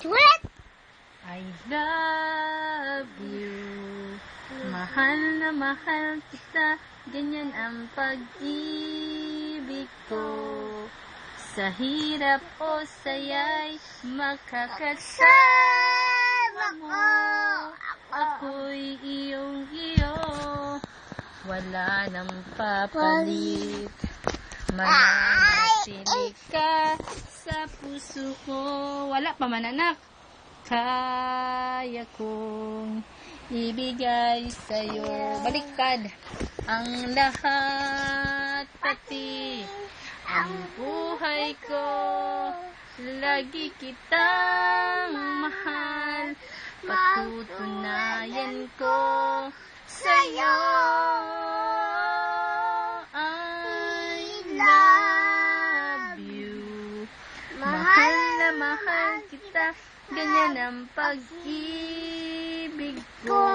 Sulit! I love you. Mahal na mahal kita, ganyan ang pag-ibig ko. Sa hirap o saya'y makakasama mo. Ako'y iyong-iyo, wala nang papalit. Mananatili ka sa puso ko. Wala pa man, anak. Kaya kong ibigay sa'yo. Baliktad. Ang lahat, pati ang buhay ko. Lagi kitang mahal. Patutunayan ko sa'yo. I love you. Mahal na mahal kita, ganyan ang pag-ibig ko.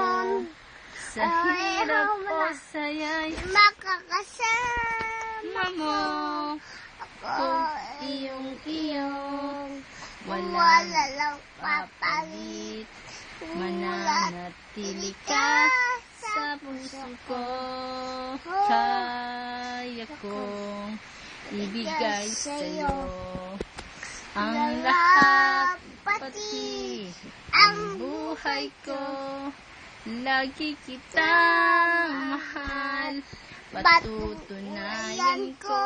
Sa hirap o saya'y Makakasama mo. Kung iyong-iyong walang lang papalit. Mananatili ka sa puso ko. Kaya kong ibigay sa'yo ang lahat, pati ang buhay ko. Lagi kitang mahal. Patutunayan ko